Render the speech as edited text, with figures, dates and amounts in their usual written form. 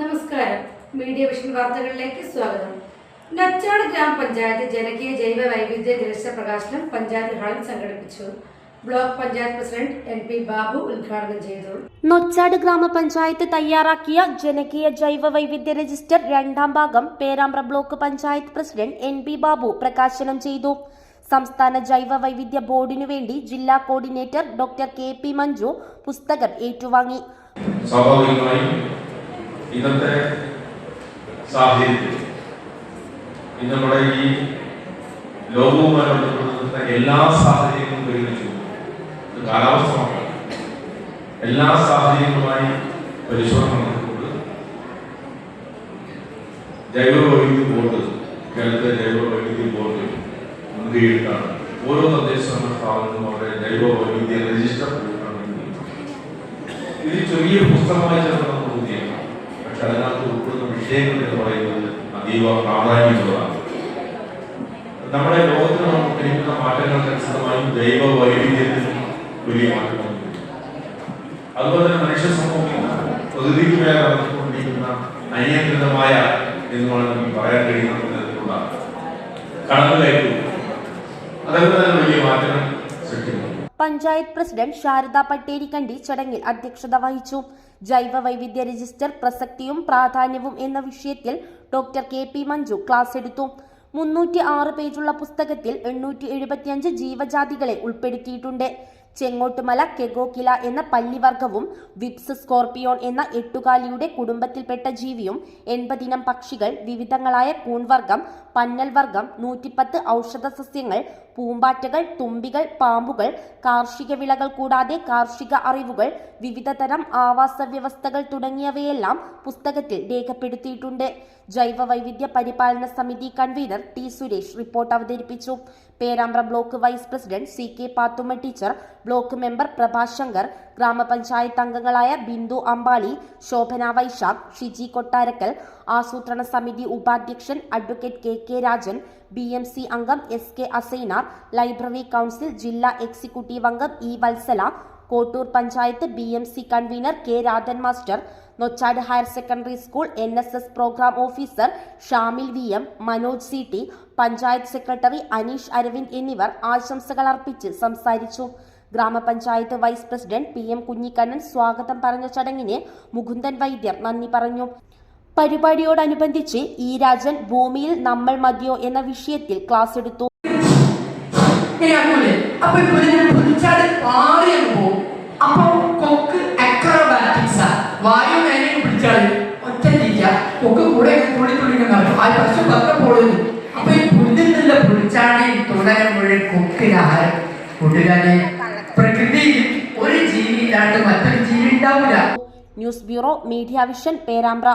നമസ്കാരം. Media vision വാർത്തകളിലേക്ക് സ്വാഗതം. നൊച്ചാട് ഗ്രാമപഞ്ചായത്ത് ജനകീയ ജൈവ വൈവിധ്യ ദിവസ പ്രകാശനം പഞ്ചായത്ത് ഹാളിൽ സംഘടിപ്പിച്ചു. Block panchayat president NP Babu ഉദ്ഘാടനം ചെയ്തു. നൊച്ചാട് ഗ്രാമപഞ്ചായത്ത് തയ്യാറാക്കിയ ജനകീയ ജൈവ വൈവിധ്യ രജിസ്റ്റർ രണ്ടാം ഭാഗം Perambra block panchayat president NP Babu പ്രകാശനം ചെയ്തു. സംസ്ഥാന ജൈവ വൈവിധ്യ ബോർഡിനു വേണ്ടി ജില്ലാ കോർഡിനേറ്റർ ഡോക്ടർ KP മഞ്ജു പുസ്തകം ഏറ്റുവാങ്ങി. ഇന്നത്തെ സാഹചര്യത്തിൽ നമ്മുടെ ഈ ലോകവുമായി ബന്ധപ്പെടുന്ന എല്ലാ സാഹചര്യങ്ങളും പരിഗണിച്ചു കാലാവസ്ഥ മാത്രം എല്ലാ സാഹചര്യങ്ങളുമായി പരിശോധന നടത്തിക്കൊണ്ട് ജൈവ വൈവിധ്യ ബോർഡ് കേരളത്തിലെ ജൈവ വൈവിധ്യ ബോർഡ് മുൻകൈയെടുത്താണ് ഓരോ തദ്ദേശ സ്ഥാപനങ്ങളും അവരുടെ ജൈവ വൈവിധ്യ രജിസ്റ്റർ ഇത് ചെറിയ പുസ്തകമായി ചേർന്ന ബുദ്ധിയാണ്. പക്ഷെ അതിനകത്ത് ഉൾപ്പെടുന്ന വിഷയങ്ങൾ എന്ന് പറയുന്നത് അതീവ പ്രാധാന്യമുള്ളതാണ്. നമ്മുടെ ലോകത്തിൽ നമുക്കിരിക്കുന്ന മാറ്റങ്ങൾക്കനുസൃതമായും ജൈവ വൈവിധ്യത്തിൽ വലിയ മാറ്റം. അതുപോലെ തന്നെ മനുഷ്യ സമൂഹം പ്രകൃതിക്ക് മേലെ നടത്തിക്കൊണ്ടിരിക്കുന്ന അനിയന്ത്രിതമായ എന്ന് നമുക്ക് പറയാൻ കഴിയുന്ന തരത്തിലുള്ള കടന്നുകയറ്റവും അതേപോലെ തന്നെ വലിയ മാറ്റങ്ങൾ സൃഷ്ടിക്കുന്നു. പഞ്ചായത്ത് പ്രസിഡന്റ് ശാരദ പട്ടേരിക്കണ്ടി ചടങ്ങിൽ അധ്യക്ഷത വഹിച്ചു. ജൈവ വൈവിധ്യ രജിസ്റ്റർ പ്രസക്തിയും പ്രാധാന്യവും എന്ന വിഷയത്തിൽ ഡോക്ടർ KP മഞ്ജു ക്ലാസ് എടുത്തു. 306 പേജുള്ള പുസ്തകത്തിൽ 875 ജീവജാതികളെ ഉൾപ്പെടുത്തിയിട്ടുണ്ട്. ചെങ്ങോട്ടുമല കെഗോക്കില എന്ന പല്ലിവർഗവും വിപ്സ് സ്കോർപിയോൺ എന്ന എട്ടുകാലിയുടെ കുടുംബത്തിൽപ്പെട്ട ജീവിയും 80 ഇനം പക്ഷികൾ, വിവിധങ്ങളായ കൂൺവർഗം, പന്നൽ വർഗം, 110 ഔഷധ സസ്യങ്ങൾ, പൂമ്പാറ്റകൾ, തുമ്പികൾ, പാമ്പുകൾ, കാർഷിക വിളകൾ കൂടാതെ കാർഷിക അറിവുകൾ, വിവിധ തരം ആവാസ വ്യവസ്ഥകൾ തുടങ്ങിയവയെല്ലാം പുസ്തകത്തിൽ രേഖപ്പെടുത്തിയിട്ടുണ്ട്. ജൈവ വൈവിധ്യ പരിപാലന സമിതി കൺവീനർ T സുരേഷ് റിപ്പോർട്ട് അവതരിപ്പിച്ചു. Perambra block vice president CK Pathumma teacher, block member Prabhashankar, ഗ്രാമപഞ്ചായത്ത് അംഗങ്ങളായ ബിന്ദു അമ്പാളി, ശോഭന വൈശാഖ്, ഷിജി കൊട്ടാരക്കൽ, ആസൂത്രണ സമിതി ഉപാധ്യക്ഷൻ അഡ്വക്കേറ്റ് KK രാജൻ, BMC അംഗം SK അസൈനാർ, ലൈബ്രറി കൗൺസിൽ ജില്ലാ എക്സിക്യൂട്ടീവ് അംഗം E Valsala, Kottur panchayat BMC convener K Radhan master, Nochad higher secondary school NSS programme officer Shamil VM, Manoj CT, panchayat secretary Aneesh Aravind എന്നിവർ ആശംസകൾ അർപ്പിച്ച് സംസാരിച്ചു. ഗ്രാമപഞ്ചായത്ത് വൈസ് പ്രസിഡന്റ് PM കുഞ്ഞിക്കണ്ണൻ സ്വാഗതം പറഞ്ഞ ചടങ്ങിന് മുകുന്ദൻ വൈദ്യർ നന്ദി പറഞ്ഞു. പരിപാടിയോടനുബന്ധിച്ച് E രാജൻ ഭൂമിയിൽ നമ്മൾ മതിയോ എന്ന വിഷയത്തിൽ ക്ലാസ് എടുത്തു. പ്രകൃതിയിൽ ഒരു ജീവി ഇല്ലാണ്ട് മറ്റൊരു ജീവി ഉണ്ടാവില്ല. News bureau, media vision, Perambra.